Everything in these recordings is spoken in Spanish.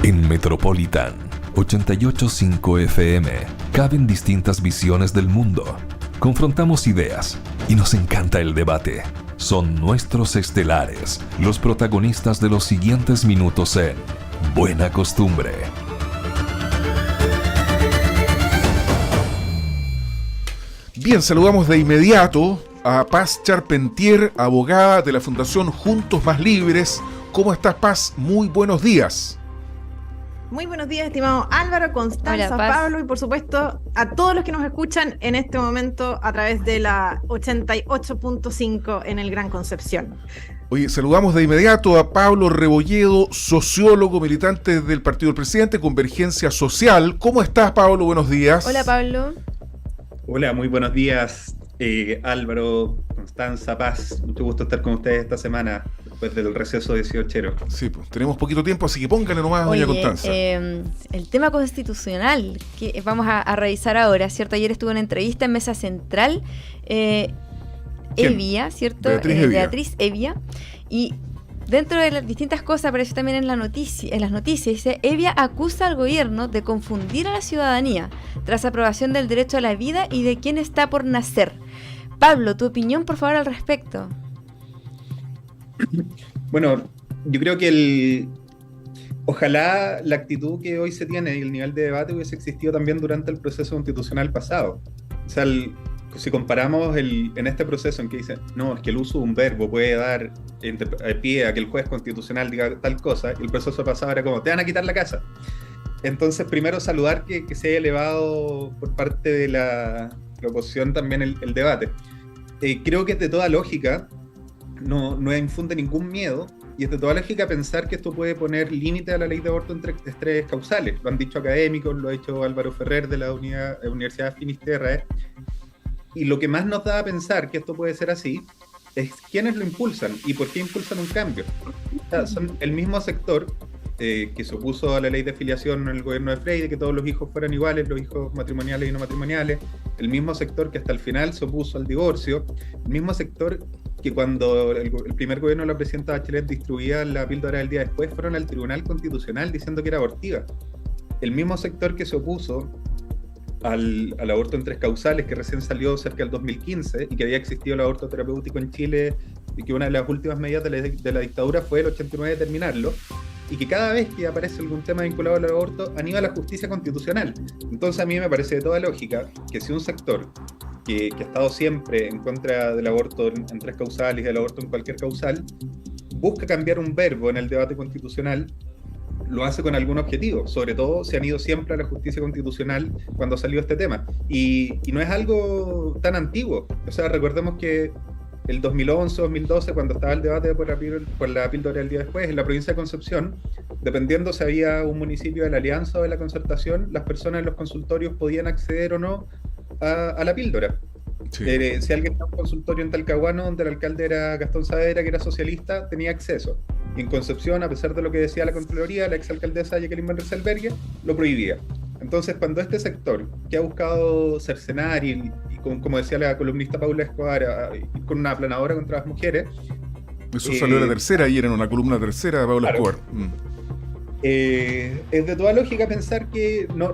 En Metropolitan 88.5 FM caben distintas visiones del mundo. Confrontamos ideas y nos encanta el debate. Son nuestros estelares, los protagonistas de los siguientes minutos en Buena Costumbre. Bien, saludamos de inmediato a Paz Charpentier, abogada de la Fundación Juntos Más Libres. ¿Cómo estás, Paz? Muy buenos días. Muy buenos días, estimado Álvaro, Constanza, Hola, Pablo y por supuesto a todos los que nos escuchan en este momento a través de la 88.5 en el Gran Concepción. Oye, saludamos de inmediato a Pablo Rebolledo, sociólogo, militante del Partido del Presidente, Convergencia Social. ¿Cómo estás, Pablo? Buenos días. Hola, Pablo. Hola, muy buenos días, Álvaro, Constanza, Paz. Mucho gusto estar con ustedes esta semana, después del receso 18. Sí, pues tenemos poquito tiempo, así que póngale nomás, Oye, doña Constanza. el tema constitucional que vamos a revisar ahora, ¿cierto? Ayer estuvo en entrevista en Mesa Central, Evia, ¿cierto? Beatriz Evia. Y dentro de las distintas cosas apareció también en las noticias, dice, Evia acusa al gobierno de confundir a la ciudadanía tras aprobación del derecho a la vida y de quién está por nacer. Pablo, tu opinión, por favor, al respecto. Bueno, yo creo que ojalá la actitud que hoy se tiene y el nivel de debate hubiese existido también durante el proceso constitucional pasado. O sea, si comparamos en este proceso en que dice, no, es que el uso de un verbo puede dar pie a que el juez constitucional diga tal cosa, y el proceso pasado era como, te van a quitar la casa. Entonces, primero saludar que se haya elevado por parte de la oposición también el debate. Creo que es de toda lógica, no infunde ningún miedo, y es de toda lógica pensar que esto puede poner límite a la ley de aborto entre tres causales. Lo han dicho académicos, lo ha dicho Álvaro Ferrer de la Universidad de Finisterre. Y lo que más nos da a pensar que esto puede ser así es quiénes lo impulsan y por qué impulsan un cambio. O sea, son el mismo sector que se opuso a la ley de filiación en el gobierno de Frey, de que todos los hijos fueran iguales, los hijos matrimoniales y no matrimoniales, el mismo sector que hasta el final se opuso al divorcio, el mismo sector que cuando el primer gobierno de la presidenta Bachelet distribuía la píldora del día después, fueron al Tribunal Constitucional diciendo que era abortiva. El mismo sector que se opuso al aborto en tres causales, que recién salió cerca del 2015, y que había existido el aborto terapéutico en Chile, y que una de las últimas medidas de la dictadura fue el 89 terminarlo, y que cada vez que aparece algún tema vinculado al aborto, anima a la justicia constitucional. Entonces a mí me parece de toda lógica que si un sector que ha estado siempre en contra del aborto en tres causales y del aborto en cualquier causal, busca cambiar un verbo en el debate constitucional, lo hace con algún objetivo. Sobre todo se han ido siempre a la justicia constitucional cuando salió este tema. Y no es algo tan antiguo. O sea, recordemos que el 2011, 2012, cuando estaba el debate por la píldora del día después, en la provincia de Concepción, dependiendo si había un municipio de la Alianza o de la Concertación, las personas en los consultorios podían acceder o no a la píldora. Sí. Si alguien tenía un consultorio en Talcahuano, donde el alcalde era Gastón Saavedra, que era socialista, tenía acceso. Y en Concepción, a pesar de lo que decía la Contraloría, la exalcaldesa Jacqueline Van Rysselberghe lo prohibía. Entonces, cuando este sector, que ha buscado cercenar y como decía la columnista Paula Escobar, con una aplanadora contra las mujeres... Eso salió la tercera ayer en una columna tercera de Paula Escobar. Es de toda lógica pensar que, no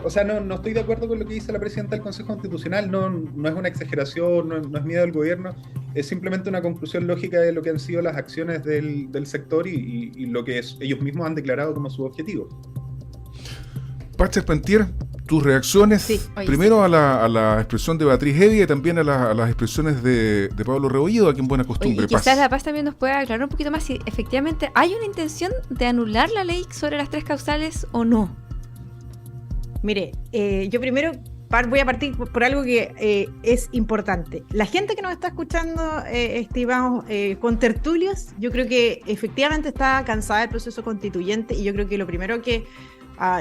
estoy de acuerdo con lo que dice la presidenta del Consejo Constitucional, no es una exageración, no es miedo del gobierno, es simplemente una conclusión lógica de lo que han sido las acciones del sector y lo que ellos mismos han declarado como su objetivo. Paz Charpentier, tus reacciones, sí, primero sí. a la expresión de Beatriz Evia y también a las expresiones de Pablo Rebolledo, aquí en Buena Costumbre. Oye, y quizás la Paz también nos pueda aclarar un poquito más si efectivamente hay una intención de anular la ley sobre las tres causales o no. Mire, yo primero voy a partir por algo que es importante. La gente que nos está escuchando, estimados contertulios, yo creo que efectivamente está cansada del proceso constituyente y yo creo que lo primero que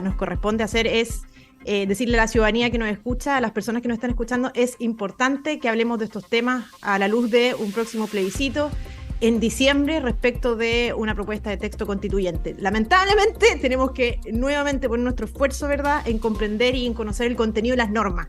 nos corresponde hacer es decirle a la ciudadanía que nos escucha, a las personas que nos están escuchando, es importante que hablemos de estos temas a la luz de un próximo plebiscito en diciembre respecto de una propuesta de texto constituyente. Lamentablemente tenemos que nuevamente poner nuestro esfuerzo, ¿verdad?, en comprender y en conocer el contenido de las normas.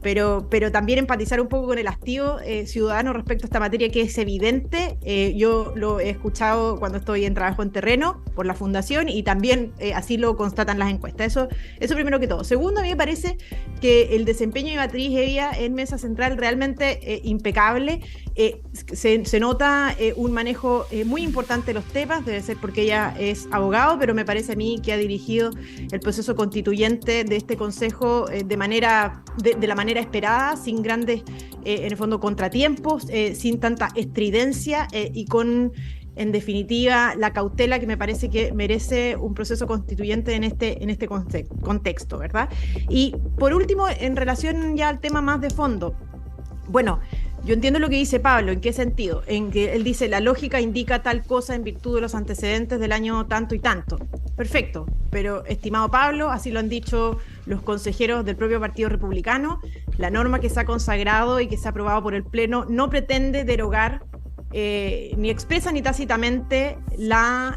pero también empatizar un poco con el hastío ciudadano respecto a esta materia que es evidente. Yo lo he escuchado cuando estoy en trabajo en terreno por la Fundación y también así lo constatan las encuestas. Eso primero que todo. Segundo, a mí me parece que el desempeño de Beatriz Hevia en Mesa Central realmente impecable. Se nota un manejo muy importante de los temas, debe ser porque ella es abogado, pero me parece a mí que ha dirigido el proceso constituyente de este Consejo de la manera esperada, sin grandes, en el fondo, contratiempos, sin tanta estridencia y con, en definitiva, la cautela que me parece que merece un proceso constituyente en este contexto, ¿verdad? Y por último, en relación ya al tema más de fondo, bueno, yo entiendo lo que dice Pablo. ¿En qué sentido? En que él dice la lógica indica tal cosa en virtud de los antecedentes del año tanto y tanto. Perfecto, pero estimado Pablo, así lo han dicho los consejeros del propio Partido Republicano, la norma que se ha consagrado y que se ha aprobado por el Pleno no pretende derogar ni expresa ni tácitamente la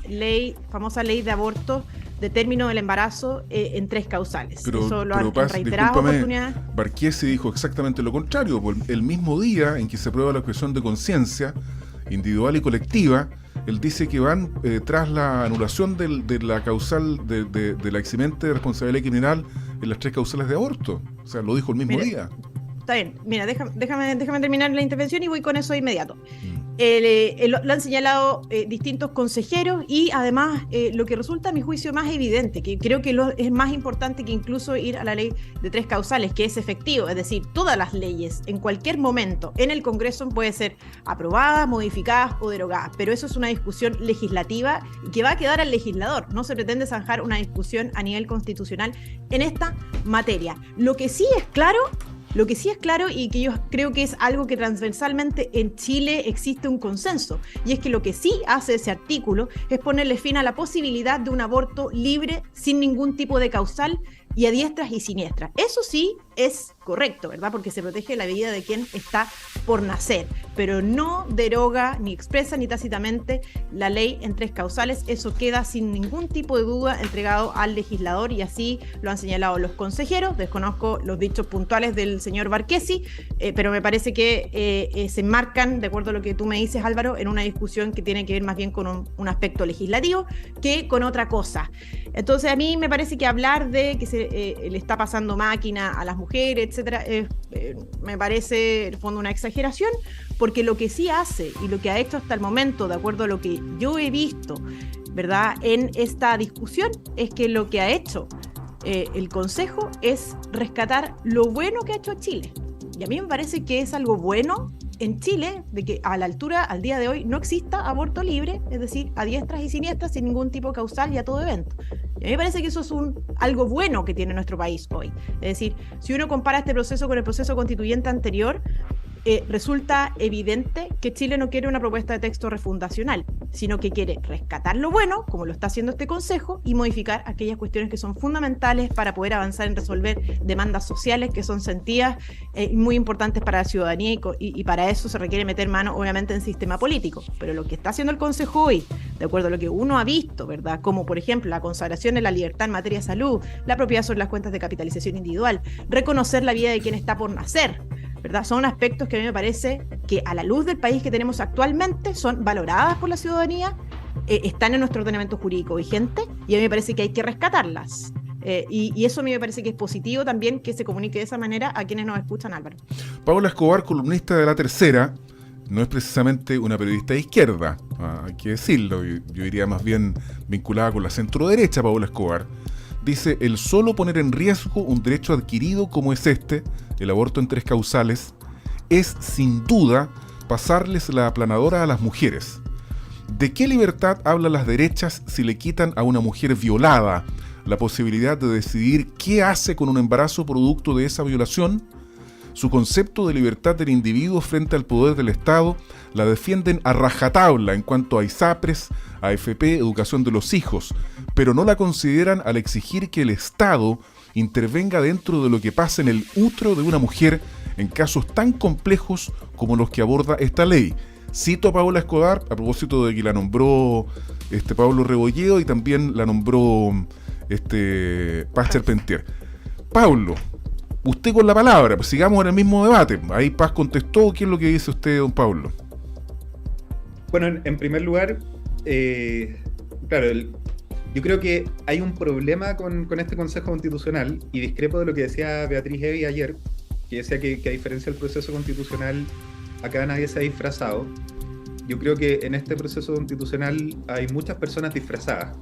famosa ley de aborto de término del embarazo en 3 causales. Eso lo han reiterado oportunidades. Barquesi dijo exactamente lo contrario. El mismo día en que se aprueba la objeción de conciencia individual y colectiva, él dice que van tras la anulación de la causal de la eximente de responsabilidad criminal en las 3 causales de aborto. O sea, lo dijo el mismo día. Está bien, mira, déjame terminar la intervención y voy con eso de inmediato. Lo han señalado distintos consejeros y además lo que resulta a mi juicio más evidente, que creo que es más importante que incluso ir a la ley de 3 causales, que es efectivo, es decir, todas las leyes en cualquier momento en el Congreso pueden ser aprobadas, modificadas o derogadas, pero eso es una discusión legislativa que va a quedar al legislador, no se pretende zanjar una discusión a nivel constitucional en esta materia. Lo que sí es claro y que yo creo que es algo que transversalmente en Chile existe un consenso, y es que lo que sí hace ese artículo es ponerle fin a la posibilidad de un aborto libre sin ningún tipo de causal y a diestras y siniestras. Eso sí es correcto, ¿verdad? Porque se protege la vida de quien está por nacer, pero no deroga ni expresa ni tácitamente la ley en 3 causales. Eso queda sin ningún tipo de duda entregado al legislador y así lo han señalado los consejeros. Desconozco los dichos puntuales del señor Barquesi, pero me parece que se enmarcan, de acuerdo a lo que tú me dices, Álvaro, en una discusión que tiene que ver más bien con un aspecto legislativo que con otra cosa. Entonces a mí me parece que hablar de que le está pasando máquina a las mujeres, etcétera, me parece en el fondo una exageración, porque lo que sí hace y lo que ha hecho hasta el momento, de acuerdo a lo que yo he visto, ¿verdad?, en esta discusión, es que lo que ha hecho el Consejo es rescatar lo bueno que ha hecho Chile. Y a mí me parece que es algo bueno en Chile de que a la altura, al día de hoy, no exista aborto libre, es decir, a diestras y siniestras, sin ningún tipo de causal y a todo evento. Y a mí me parece que eso es algo bueno que tiene nuestro país hoy. Es decir, si uno compara este proceso con el proceso constituyente anterior, resulta evidente que Chile no quiere una propuesta de texto refundacional, sino que quiere rescatar lo bueno, como lo está haciendo este Consejo, y modificar aquellas cuestiones que son fundamentales para poder avanzar en resolver demandas sociales que son sentidas y muy importantes para la ciudadanía, y para eso se requiere meter mano, obviamente, en el sistema político. Pero lo que está haciendo el Consejo hoy, de acuerdo a lo que uno ha visto, ¿verdad?, como por ejemplo la consagración de la libertad en materia de salud, la propiedad sobre las cuentas de capitalización individual, reconocer la vida de quien está por nacer, ¿verdad?, son aspectos que a mí me parece que a la luz del país que tenemos actualmente son valoradas por la ciudadanía, están en nuestro ordenamiento jurídico vigente y a mí me parece que hay que rescatarlas. Y eso a mí me parece que es positivo también que se comunique de esa manera a quienes nos escuchan, Álvaro. Paula Escobar, columnista de La Tercera, no es precisamente una periodista de izquierda, hay que decirlo, yo diría más bien vinculada con la centroderecha. Paula Escobar dice: el solo poner en riesgo un derecho adquirido como es el aborto en 3 causales, es sin duda pasarles la aplanadora a las mujeres. ¿De qué libertad hablan las derechas si le quitan a una mujer violada la posibilidad de decidir qué hace con un embarazo producto de esa violación? Su concepto de libertad del individuo frente al poder del Estado la defienden a rajatabla en cuanto a ISAPRES, AFP, educación de los hijos, pero no la consideran al exigir que el Estado intervenga dentro de lo que pasa en el útero de una mujer en casos tan complejos como los que aborda esta ley. Cito a Paula Escobar a propósito de que la nombró Pablo Rebolledo y también la nombró Paz Charpentier. Pablo, usted con la palabra, pues sigamos en el mismo debate. Ahí Paz contestó. ¿Qué es lo que dice usted, don Pablo? Bueno, en primer lugar, claro, yo creo que hay un problema con este Consejo Constitucional, y discrepo de lo que decía Beatriz Evi ayer, que decía que a diferencia del proceso constitucional, acá nadie se ha disfrazado. Yo creo que en este proceso constitucional hay muchas personas disfrazadas,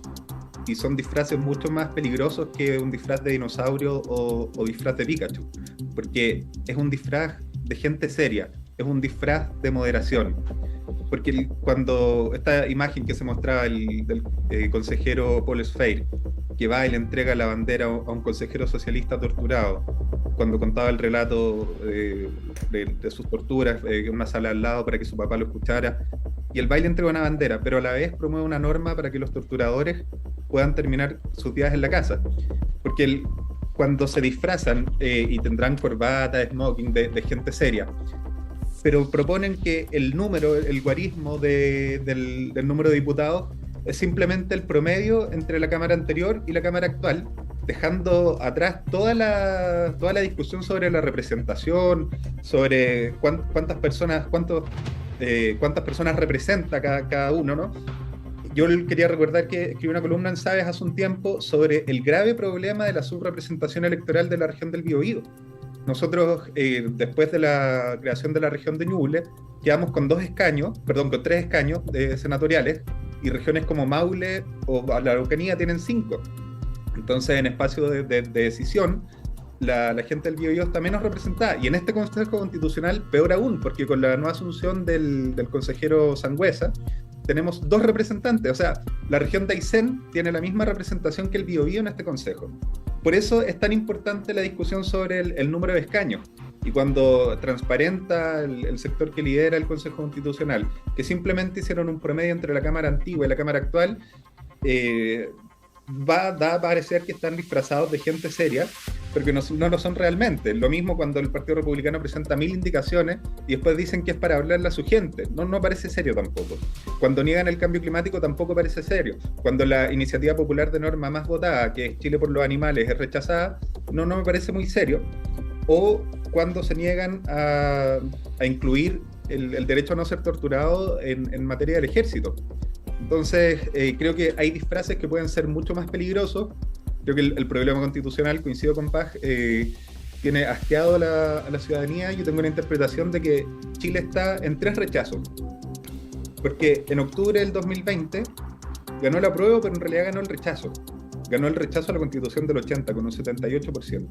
y son disfraces mucho más peligrosos que un disfraz de dinosaurio o disfraz de Pikachu, porque es un disfraz de gente seria, es un disfraz de moderación. Porque cuando esta imagen que se mostraba del consejero Paul Sfeir, que va y le entrega la bandera a un consejero socialista torturado, cuando contaba el relato de sus torturas en una sala al lado para que su papá lo escuchara, y el va y le entrega una bandera, pero a la vez promueve una norma para que los torturadores puedan terminar sus días en la casa. Porque cuando se disfrazan y tendrán corbata, smoking de gente seria, pero proponen que el número, el guarismo del número de diputados es simplemente el promedio entre la Cámara anterior y la Cámara actual, dejando atrás toda la discusión sobre la representación, sobre cuántas personas representa cada uno, ¿no? Yo quería recordar que escribí una columna en Sabes hace un tiempo sobre el grave problema de la subrepresentación electoral de la región del Biobío. Nosotros, después de la creación de la región de Ñuble, quedamos con 3 escaños senatoriales, y regiones como Maule o la Araucanía tienen 5. Entonces, en espacio de decisión, la gente del Biobío está menos representada. Y en este Consejo Constitucional, peor aún, porque con la nueva asunción del consejero Sangüesa, tenemos 2 representantes. O sea, la región de Aysén tiene la misma representación que el Biobío en este consejo. Por eso es tan importante la discusión sobre el número de escaños. Y cuando transparenta el sector que lidera el Consejo Constitucional, que simplemente hicieron un promedio entre la Cámara antigua y la Cámara actual, da a parecer que están disfrazados de gente seria, porque no lo son realmente. Lo mismo cuando el Partido Republicano presenta 1000 indicaciones y después dicen que es para hablarle a su gente. No parece serio tampoco. Cuando niegan el cambio climático tampoco parece serio. Cuando la iniciativa popular de norma más votada, que es Chile por los Animales, es rechazada, no me parece muy serio. O cuando se niegan a incluir el derecho a no ser torturado en materia del ejército. Entonces, creo que hay disfraces que pueden ser mucho más peligrosos. Creo que el problema constitucional, coincido con Paz, tiene asqueado a la ciudadanía. Yo tengo una interpretación de que Chile está en 3 rechazos. Porque en octubre del 2020 ganó el apruebo, pero en realidad ganó el rechazo. Ganó el rechazo a la Constitución del 80 con un 78%.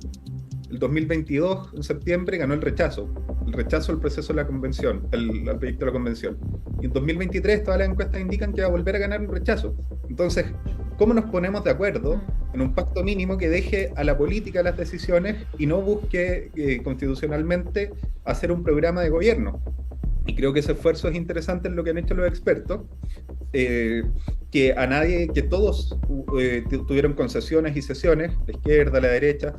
El 2022, en septiembre, ganó el rechazo al proceso de la convención, al proyecto de la convención. Y en 2023 todas las encuestas indican que va a volver a ganar un rechazo. Entonces, ¿cómo nos ponemos de acuerdo en un pacto mínimo que deje a la política las decisiones y no busque constitucionalmente hacer un programa de gobierno? Y creo que ese esfuerzo es interesante en lo que han hecho los expertos, que todos tuvieron concesiones y sesiones, la izquierda, la derecha.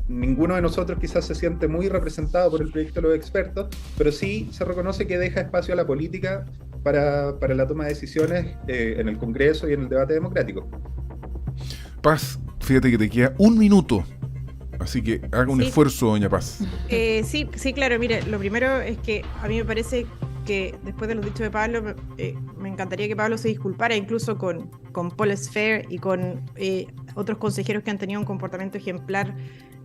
Ninguno de nosotros quizás se siente muy representado por el proyecto de los expertos, pero sí se reconoce que deja espacio a la política para la toma de decisiones en el Congreso y en el debate democrático. Paz, fíjate que te queda 1 minuto, así que haga un esfuerzo, doña Paz. Sí, claro, mire, lo primero es que a mí me parece que después de los dichos de Pablo, me encantaría que Pablo se disculpara incluso con Paul Sfeir y con otros consejeros que han tenido un comportamiento ejemplar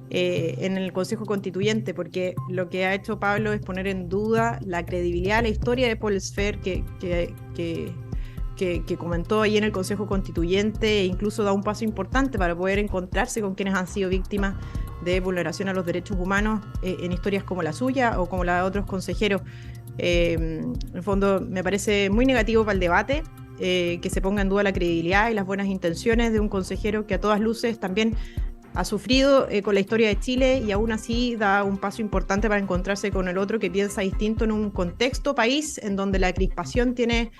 en el Consejo Constituyente, porque lo que ha hecho Pablo es poner en duda la credibilidad, la historia de Paul Sfeir que comentó ahí en el Consejo Constituyente, e incluso da un paso importante para poder encontrarse con quienes han sido víctimas de vulneración a los derechos humanos en historias como la suya o como la de otros consejeros. En el fondo me parece muy negativo para el debate que se ponga en duda la credibilidad y las buenas intenciones de un consejero que a todas luces también ha sufrido con la historia de Chile, y aún así da un paso importante para encontrarse con el otro que piensa distinto en un contexto país en donde la crispación tiene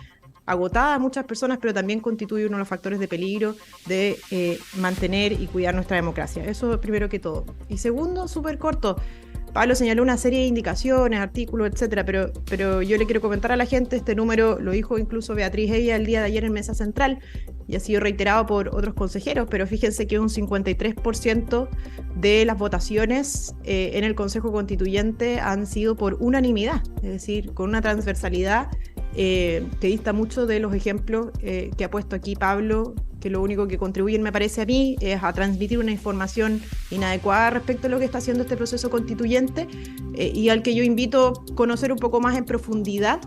agotada a muchas personas, pero también constituye uno de los factores de peligro de mantener y cuidar nuestra democracia. Eso primero que todo. Y segundo, súper corto, Pablo señaló una serie de indicaciones, artículos, etcétera, pero yo le quiero comentar a la gente, este número lo dijo incluso Beatriz Evia el día de ayer en Mesa Central y ha sido reiterado por otros consejeros, pero fíjense que un 53% de las votaciones en el Consejo Constituyente han sido por unanimidad, es decir, con una transversalidad que dista mucho de los ejemplos que ha puesto aquí Pablo, que lo único que contribuyen, me parece a mí, es a transmitir una información inadecuada respecto a lo que está haciendo este proceso constituyente y al que yo invito a conocer un poco más en profundidad,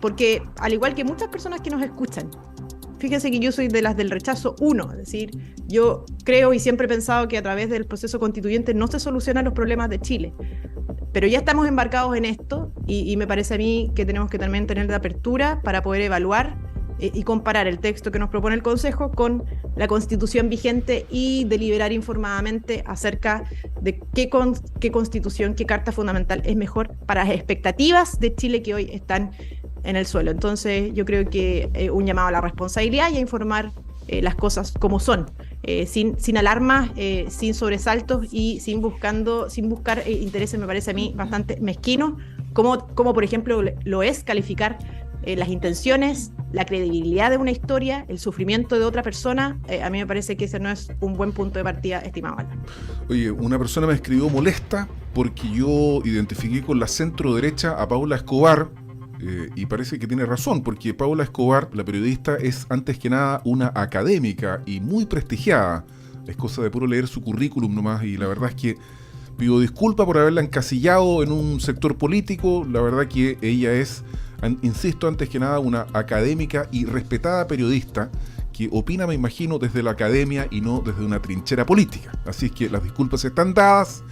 porque al igual que muchas personas que nos escuchan, fíjense que yo soy de las del rechazo 1, es decir, yo creo y siempre he pensado que a través del proceso constituyente no se solucionan los problemas de Chile, pero ya estamos embarcados en esto y me parece a mí que tenemos que también tener la apertura para poder evaluar y comparar el texto que nos propone el Consejo con la Constitución vigente y deliberar informadamente acerca de qué Constitución, qué Carta Fundamental es mejor para las expectativas de Chile que hoy están en el suelo. Entonces yo creo que un llamado a la responsabilidad y a informar las cosas como son, sin alarmas, sin sobresaltos y sin buscar intereses, me parece a mí bastante mezquino, como por ejemplo lo es calificar las intenciones, la credibilidad de una historia, el sufrimiento de otra persona. A mí me parece que ese no es un buen punto de partida, estimado Alan. Oye, una persona me escribió molesta porque yo identifiqué con la centro derecha a Paula Escobar, y parece que tiene razón, porque Paula Escobar, la periodista, es antes que nada una académica y muy prestigiada. Es cosa de puro leer su currículum nomás, y la verdad es que pido disculpas por haberla encasillado en un sector político. La verdad que ella es, insisto, antes que nada una académica y respetada periodista que opina, me imagino, desde la academia y no desde una trinchera política. Así es que las disculpas están dadas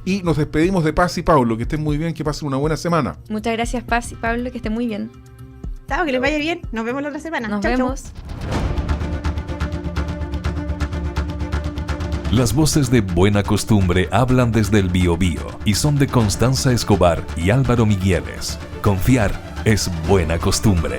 y nos despedimos de Paz y Pablo. Que estén muy bien, que pasen una buena semana. Muchas gracias, Paz y Pablo, que estén muy bien. Chao, que les vaya bien. Nos vemos la otra semana. Nos chau, vemos. Chau. Las voces de Buena Costumbre hablan desde el Biobío y son de Constanza Escobar y Álvaro Migueles. Confiar es buena costumbre.